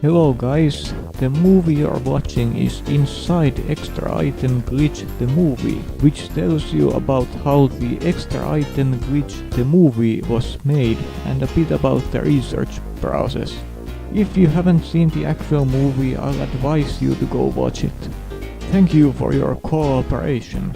Hello guys, the movie you're watching is Inside Extra Item Glitch the Movie, which tells you about how the Extra Item Glitch the Movie was made and a bit about the research process. If you haven't seen the actual movie, I'll advise you to go watch it. Thank you for your cooperation.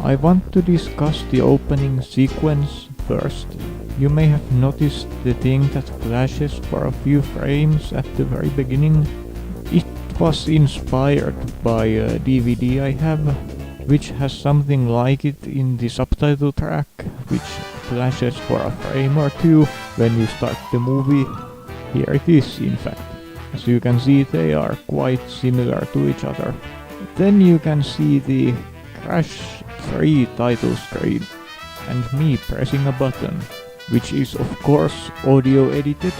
I want to discuss the opening sequence first. You may have noticed the thing that flashes for a few frames at the very beginning. It was inspired by a DVD I have, which has something like it in the subtitle track, which flashes for a frame or two when you start the movie. Here it is, in fact. As you can see, they are quite similar to each other. Then you can see the Crash 3 title screen and me pressing a button, which is of course audio edited.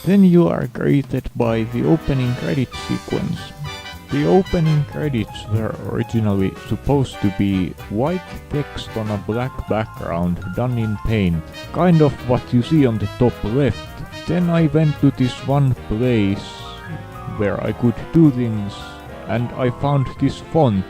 Then you are greeted by the opening credit sequence. The opening credits were originally supposed to be white text on a black background done in paint, kind of what you see on the top left. Then I went to this one place where I could do things and I found this font,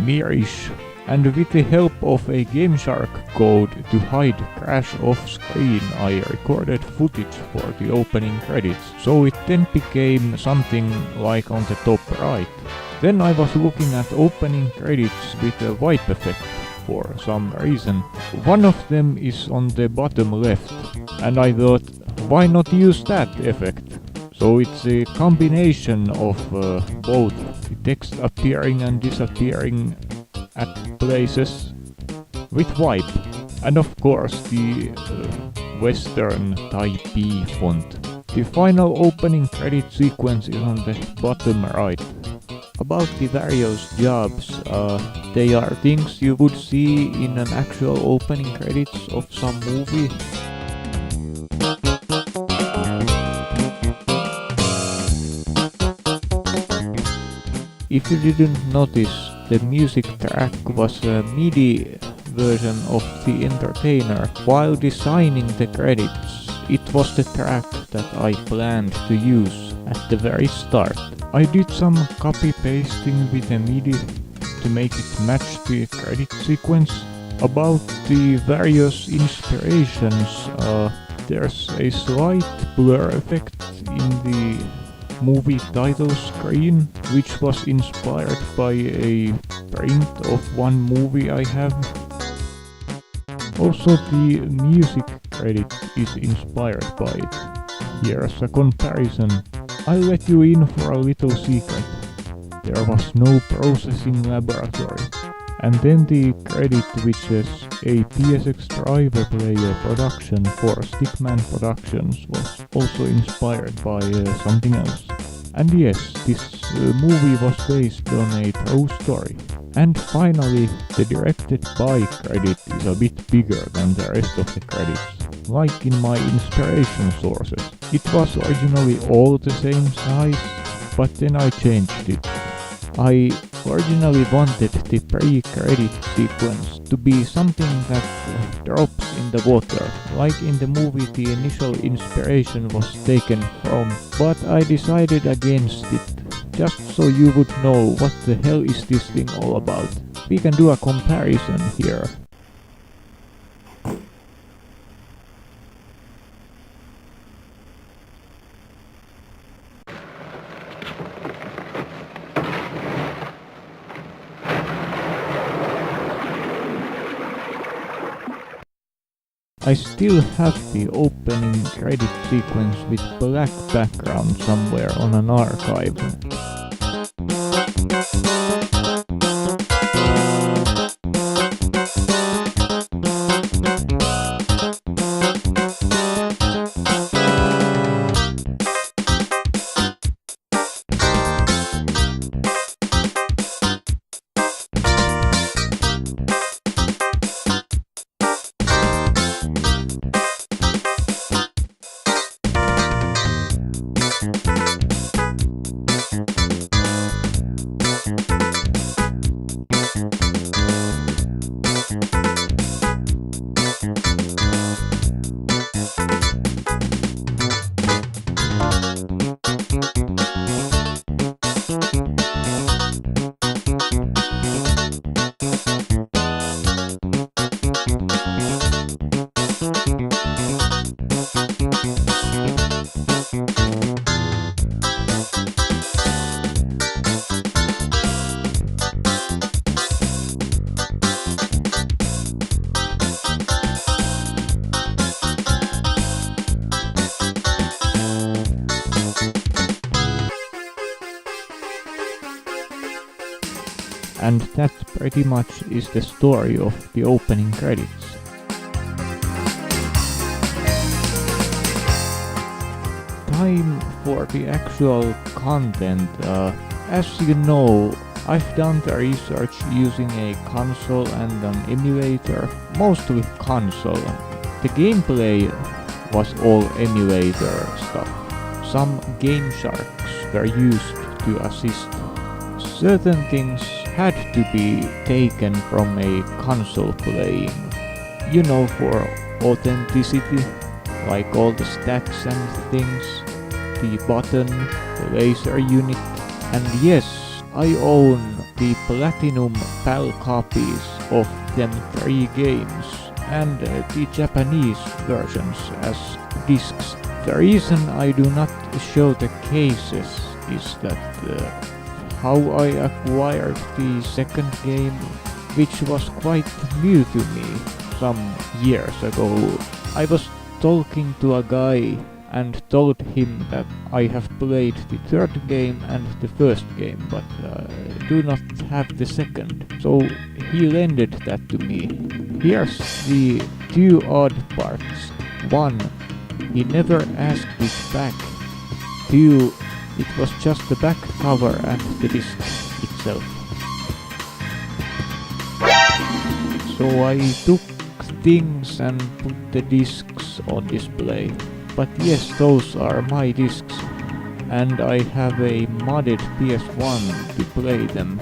Mirish, and with the help of a GameShark code to hide Crash off screen, I recorded footage for the opening credits, so it then became something like on the top right. Then I was looking at opening credits with a wipe effect for some reason. One of them is on the bottom left, and I thought, why not use that effect? So it's a combination of both the text appearing and disappearing at places with wipe, and of course the Western Type B font. The final opening credit sequence is on the bottom right. About the various jobs, they are things you would see in an actual opening credits of some movie. If you didn't notice, the music track was a MIDI version of The Entertainer. While designing the credits, it was the track that I planned to use at the very start. I did some copy-pasting with a MIDI to make it match the credit sequence. About the various inspirations, there's a slight blur effect in the movie title screen, which was inspired by a print of one movie I have. Also, the music credit is inspired by it. Here's a comparison. I'll let you in for a little secret. There was no processing laboratory. And then the credit which says a PSX driver player production for Stickman Productions was also inspired by something else. And yes, this movie was based on a true story. And finally, the directed by credit is a bit bigger than the rest of the credits, like in my inspiration sources. It was originally all the same size, but then I changed it. I originally wanted the pre-credit sequence to be something that drops in the water, like in the movie the initial inspiration was taken from, but I decided against it, just so you would know what the hell is this thing all about. We can do a comparison here. I still have the opening credit sequence with black background somewhere on an archive. And that pretty much is the story of the opening credits. Time for the actual content. As you know, I've done the research using a console and an emulator, mostly console. The gameplay was all emulator stuff. Some game sharks were used to assist. Certain things had to be taken from a console playing, you know, for authenticity, like all the stats and things, the button, the laser unit, and yes, I own the Platinum PAL copies of them 3 games, and the Japanese versions as discs. The reason I do not show the cases is that how I acquired the second game, which was quite new to me some years ago. I was talking to a guy and told him that I have played the third game and the first game, but do not have the second. So he lended that to me. Here's the 2 odd parts. 1, he never asked it back. 2, it was just the back cover and the disc itself. So I took things and put the discs on display. But yes, those are my discs, and I have a modded PS1 to play them.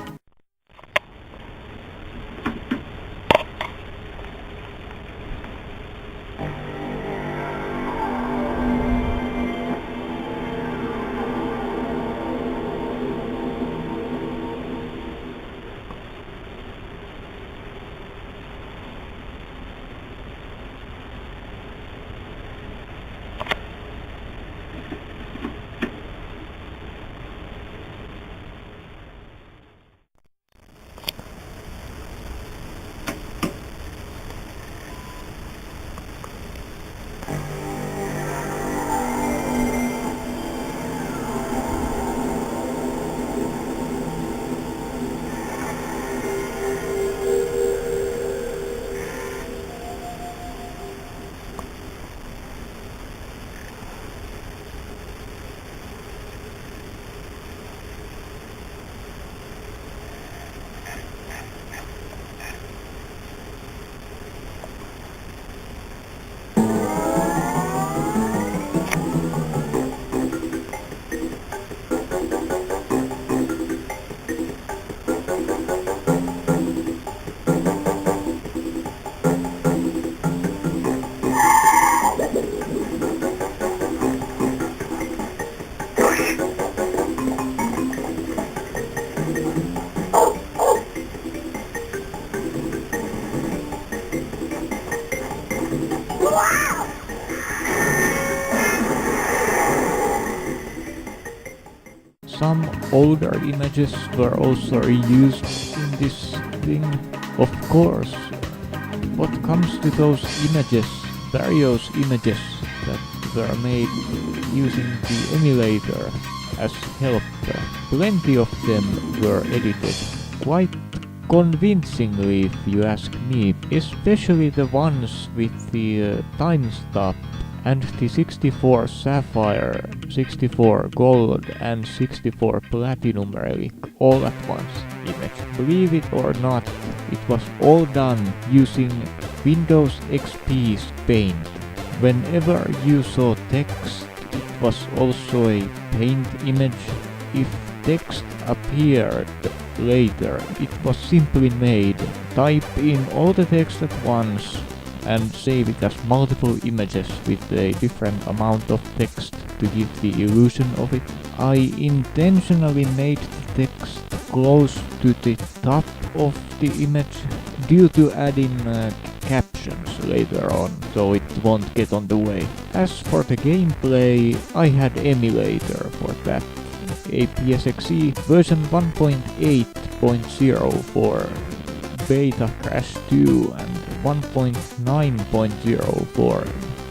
Some older images were also reused in this thing. Of course, what comes to those images, various images that were made using the emulator as help Plenty of them were edited. Quite convincingly if you ask me, especially the ones with the time stop and the 64 sapphire, 64 gold and 64 platinum relic all at once image. Believe it or not, it was all done using Windows XP's Paint. Whenever you saw text, it was also a Paint image. If text appeared later, it was simply made. Type in all the text at once and save it as multiple images with a different amount of text to give the illusion of it. I intentionally made the text close to the top of the image due to adding captions later on, so it won't get on the way. As for the gameplay, I had emulator for that. A PSXE version 1.8.0 for Beta Crash 2 and 1.9.0 for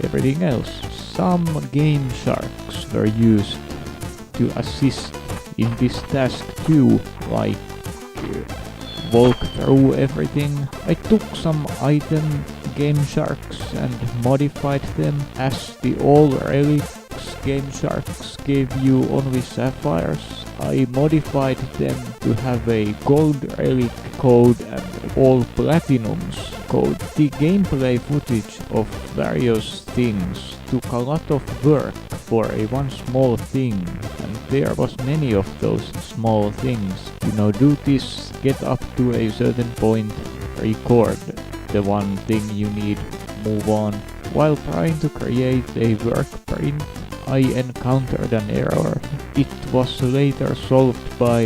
everything else. Some game sharks were used to assist in this task too, like walk through everything. I took some item game sharks and modified them, as the all relics game sharks gave you only sapphires. I modified them to have a gold relic code and all platinums code. The gameplay footage of various things took a lot of work for a one small thing, and there was many of those small things. You know, do this, get up to a certain point, record the one thing you need, move on. While trying to create a work print, I encountered an error. It was later solved by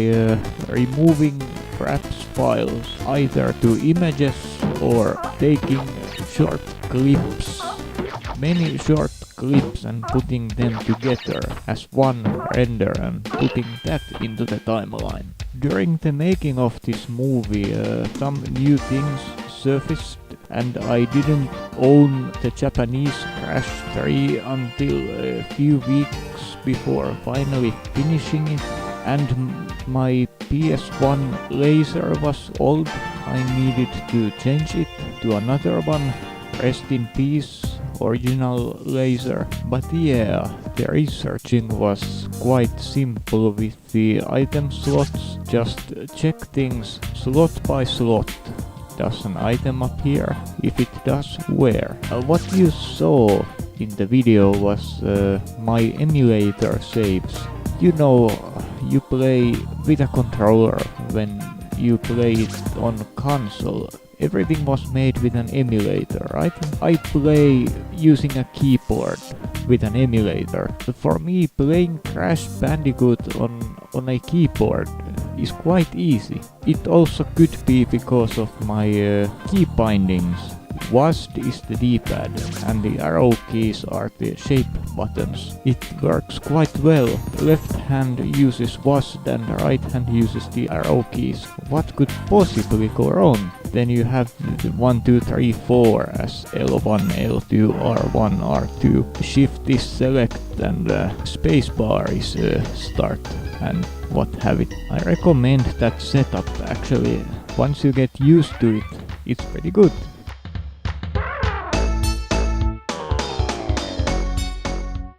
removing fraps files either to images or taking short clips, many short clips, and putting them together as one render and putting that into the timeline. During the making of this movie, some new things surfaced, and I didn't own the Japanese Crash 3 until a few weeks before finally finishing it, and my PS1 laser was old. I needed to change it to another one. Rest in peace, original laser. But yeah, the researching was quite simple with the item slots. Just check things slot by slot. Does an item appear? If it does, where? What you saw in the video was my emulator saves. You know, you play with a controller when you play it on console. Everything was made with an emulator, right? I play using a keyboard with an emulator. For me, playing Crash Bandicoot on a keyboard is quite easy. It also could be because of my key bindings. WASD is the D-pad and the arrow keys are the shape buttons. It works quite well. Left hand uses WASD and right hand uses the arrow keys. What could possibly go wrong? Then you have the 1, 2, 3, 4 as L1, L2, R1, R2. Shift is select and spacebar is start and what have it. I recommend that setup actually. Once you get used to it, it's pretty good.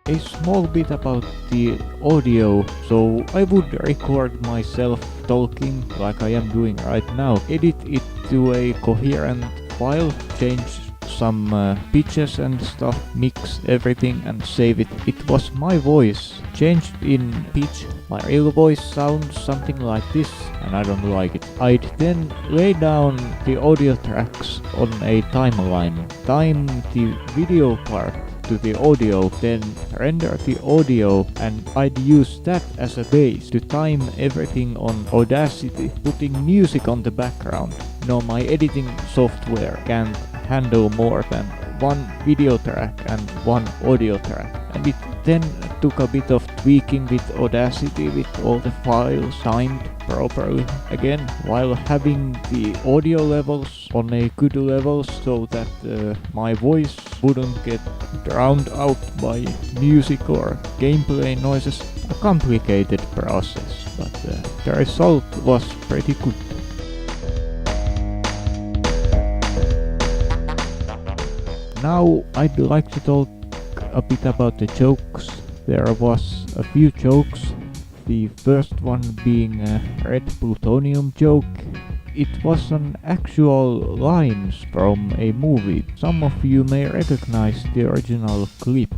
A small bit about the audio, so I would record myself talking like I am doing right now, edit it to a coherent file, change some pitches and stuff, mix everything and save it. It was my voice, changed in pitch. My real voice sounds something like this and I don't like it. I'd then lay down the audio tracks on a timeline, time the video part to the audio, then render the audio, and I'd use that as a base to time everything on Audacity, putting music on the background. No, my editing software can't handle more than one video track and one audio track, and it then took a bit of tweaking with Audacity with all the files timed properly again, while having the audio levels on a good level so that my voice wouldn't get drowned out by music or gameplay noises. a complicated process, but the result was pretty good. Now I'd like to talk a bit about the jokes. There was a few jokes, the first one being a red plutonium joke. It was an actual lines from a movie. Some of you may recognize the original clip.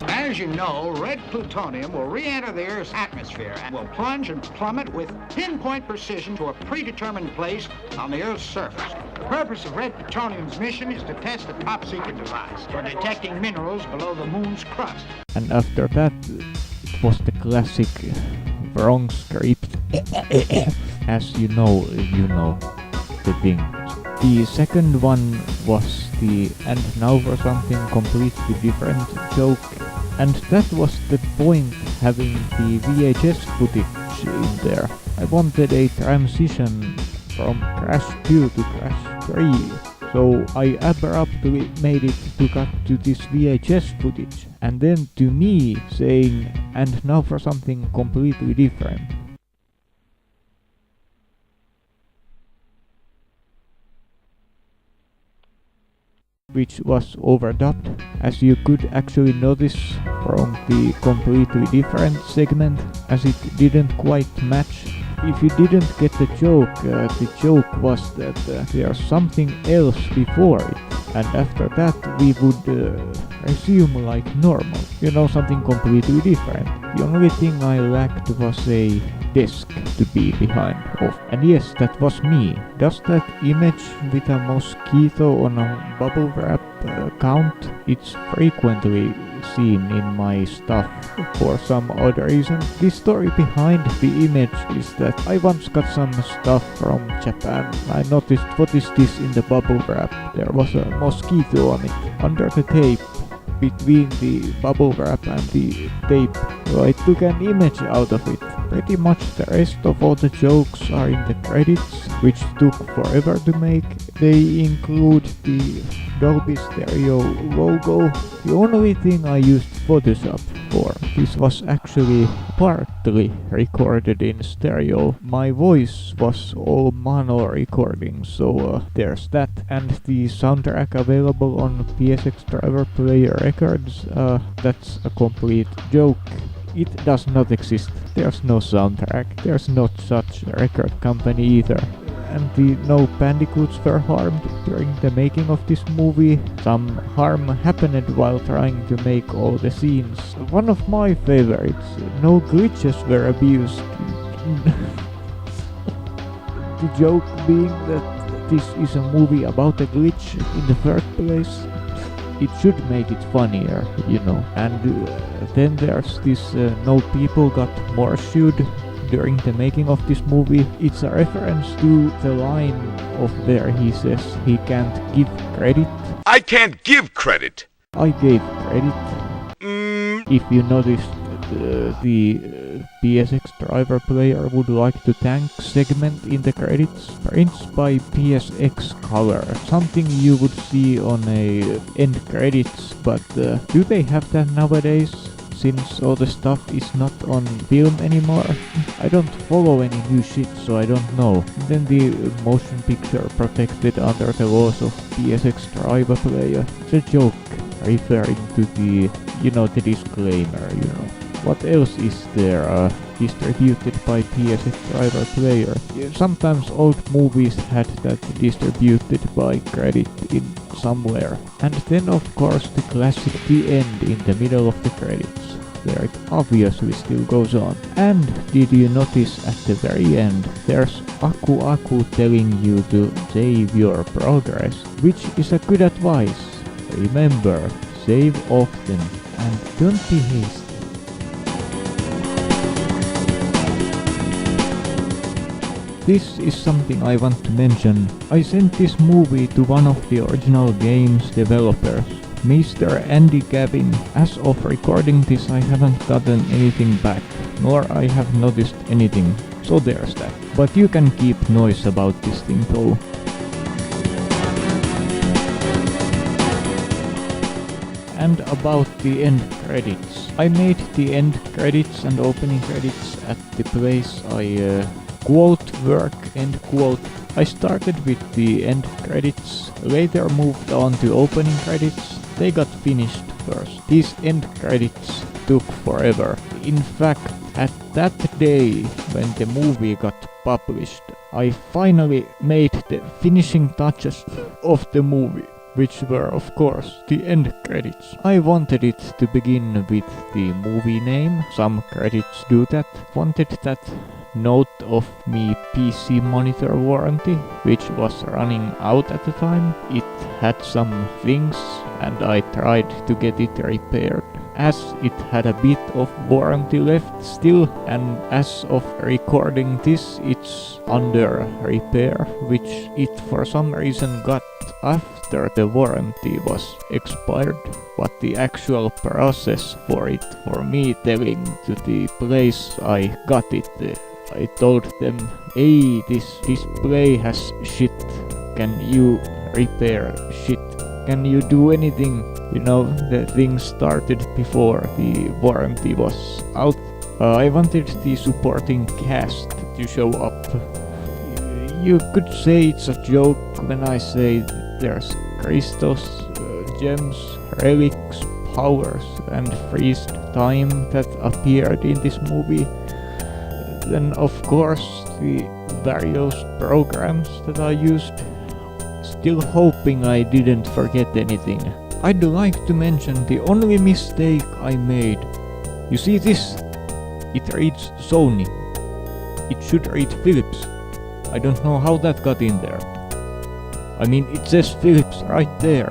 As you know, red plutonium will re-enter the Earth's atmosphere and will plunge and plummet with pinpoint precision to a predetermined place on the Earth's surface. The purpose of red plutonium's mission is to test a top-secret device for detecting minerals below the moon's crust. And after that, it was the classic wrong script. As you know the thing. The second one was the "and now for something completely different" joke. And that was the point, having the VHS footage in there. I wanted a transition from Crash 2 to Crash 3, so I abruptly made it to cut to this VHS footage, and then to me saying, "and now for something completely different." Which was overdubbed, as you could actually notice from the completely different segment, as it didn't quite match. If you didn't get the joke was that there's something else before it, and after that we would resume like normal. Something completely different. The only thing I lacked was a desk to be behind of. And yes, that was me. Does that image with a mosquito on a bubble wrap count? It's frequently seen in my stuff for some odd reason. The story behind the image is that I once got some stuff from Japan. I noticed, what is this in the bubble wrap? There was a mosquito on it, under the tape, between the bubble wrap and the tape. So I took an image out of it. Pretty much the rest of all the jokes are in the credits, which took forever to make. They include the Dolby Stereo logo. The only thing I used Photoshop for, this was actually partly recorded in stereo. My voice was all mono recording, so there's that. And the soundtrack available on PSX Driver Player Records, that's a complete joke. It does not exist. There's no soundtrack. There's not such a record company either. And no bandicoots were harmed during the making of this movie. Some harm happened while trying to make all the scenes. One of my favorites, no glitches were abused. The joke being that this is a movie about a glitch in the first place. It should make it funnier, And then there's this no people got morseshoed during the making of this movie. It's a reference to the line of where he says he can't give credit. I can't give credit. I gave credit. If you noticed, the PSX Driver Player would like to thank segment in the credits. Prints by PSX Color, something you would see on a end credits, but do they have that nowadays? Since all the stuff is not on film anymore. I don't follow any new shit, so I don't know. Then the motion picture protected under the laws of PSX Driver Player. It's a joke referring to the disclaimer, What else is there? Distributed by PSX Driver Player. Sometimes old movies had that distributed by credit in somewhere. And then of course the classic The End in the middle of the credits, where it obviously still goes on. And did you notice at the very end, there's Aku Aku telling you to save your progress, which is a good advice. Remember, save often and don't be hasty. This is something I want to mention. I sent this movie to one of the original game's developers, Mr. Andy Gavin. As of recording this, I haven't gotten anything back, nor I have noticed anything, so there's that. But you can keep noise about this thing though. And about the end credits. I made the end credits and opening credits at the place I quote work end quote. I started with the end credits, later moved on to opening credits. They got finished first. These end credits took forever. In fact, at that day when the movie got published, I finally made the finishing touches of the movie, which were of course the end credits. I wanted it to begin with the movie name, some credits do that. Wanted that note of me PC monitor warranty, which was running out at the time. It had some things and I tried to get it repaired. As it had a bit of warranty left still, and as of recording this it's under repair, which it for some reason got after the warranty was expired. But the actual process for it, for me telling to the place I got it, I told them, hey, this display has shit, can you repair shit? Can you do anything? You know, the thing started before the warranty was out. I wanted the supporting cast to show up. You could say it's a joke when I say there's crystals, gems, relics, powers and freeze time that appeared in this movie. Then of course the various programs that I used. Still hoping I didn't forget anything. I'd like to mention the only mistake I made. You see this? It reads Sony. It should read Philips. I don't know how that got in there. I mean, it says Philips right there.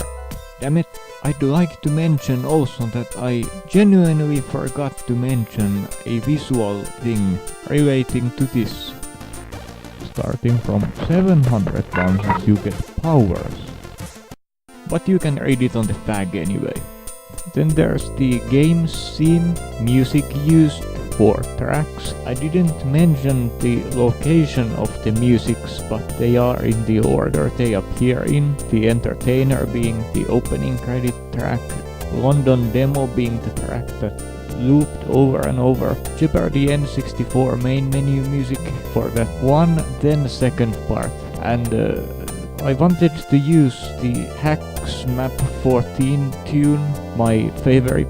Damn it. I'd like to mention also that I genuinely forgot to mention a visual thing relating to this. Starting from 700 pounds you get powers. But you can read it on the tag anyway. Then there's the game scene, music used for tracks. I didn't mention the location of the musics, but they are in the order they appear in. The Entertainer being the opening credit track, London Demo being the track that looped over and over, Jeopardy N64 main menu music for that one, then second part, and I wanted to use the Hacks Map 14 tune, my favorite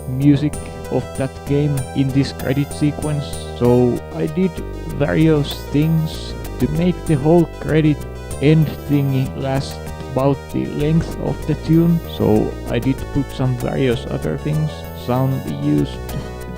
music of that game, in this credit sequence, so I did various things to make the whole credit end thingy last about the length of the tune, so I did put some various other things, sound used,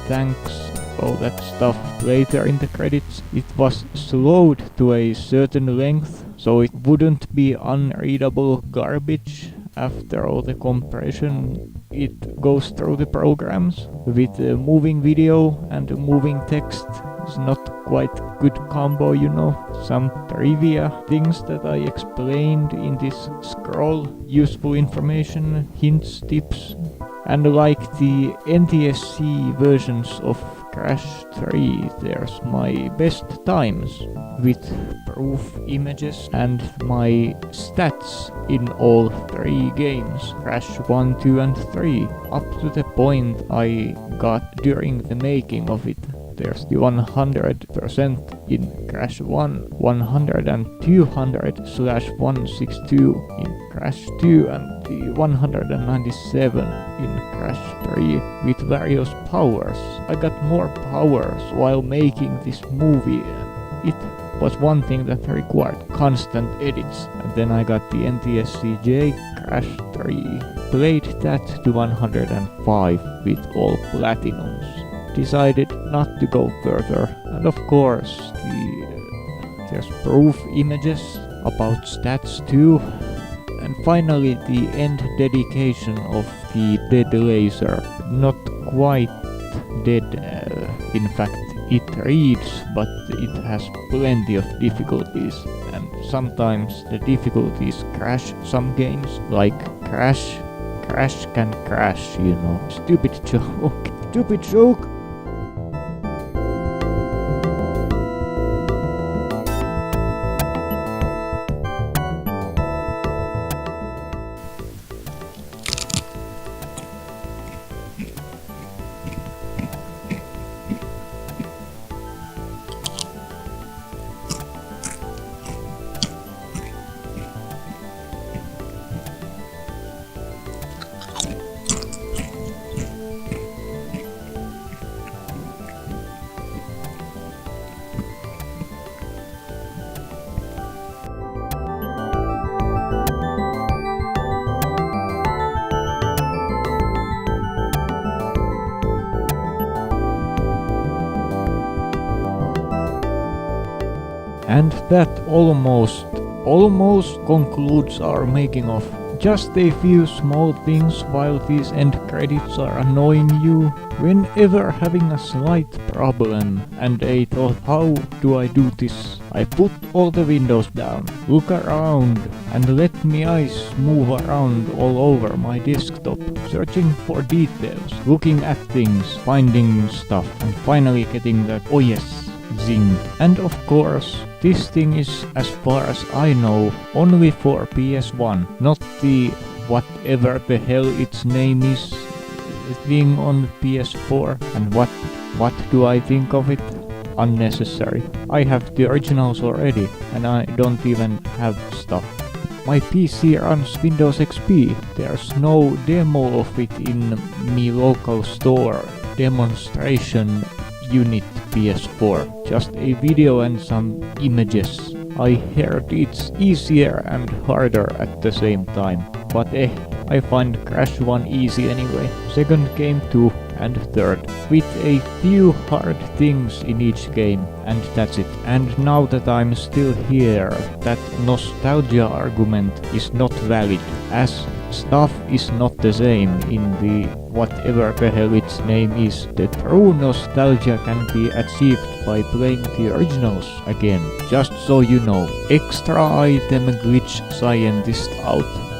thanks, all that stuff later in the credits. It was slowed to a certain length, so it wouldn't be unreadable garbage after all the compression it goes through the programs. With moving video and moving text, it's not quite good combo, you know. Some trivia things that I explained in this scroll, useful information, hints, tips, and like the NTSC versions of Crash 3, there's my best times with proof images and my stats in all 3 games, Crash 1, 2 and 3, up to the point I got during the making of it. There's the 100% in Crash 1, 100 and 200/162 in Crash 2, and the 197 in Crash 3 with various powers. I got more powers while making this movie. It was one thing that required constant edits. And then I got the NTSCJ Crash 3. Played that to 105 with all platinums. Decided not to go further, and of course there's proof images about stats too, and finally the end dedication of the dead laser. Not quite dead, in fact it reads, but it has plenty of difficulties, and sometimes the difficulties crash some games, like Crash can crash, you know. Stupid joke. that almost concludes our making of. Just a few small things while these end credits are annoying you. Whenever having a slight problem and a thought, how do I do this? I put all the windows down, look around, and let my eyes move around all over my desktop, searching for details, looking at things, finding stuff, and finally getting that oh yes, zing. And of course, this thing is, as far as I know, only for PS1, not the whatever the hell its name is thing on PS4. And what do I think of it? Unnecessary. I have the originals already, and I don't even have stuff. My PC runs Windows XP. There's no demo of it in me local store demonstration unit PS4, just a video and some images. I heard it's easier and harder at the same time, but I find Crash 1 easy anyway. Second game 2 and third, with a few hard things in each game, and that's it. And now that I'm still here, that nostalgia argument is not valid, as stuff is not the same in the whatever the hell its name is. The true nostalgia can be achieved by playing the originals again. Just so you know. Extra item glitch scientist out.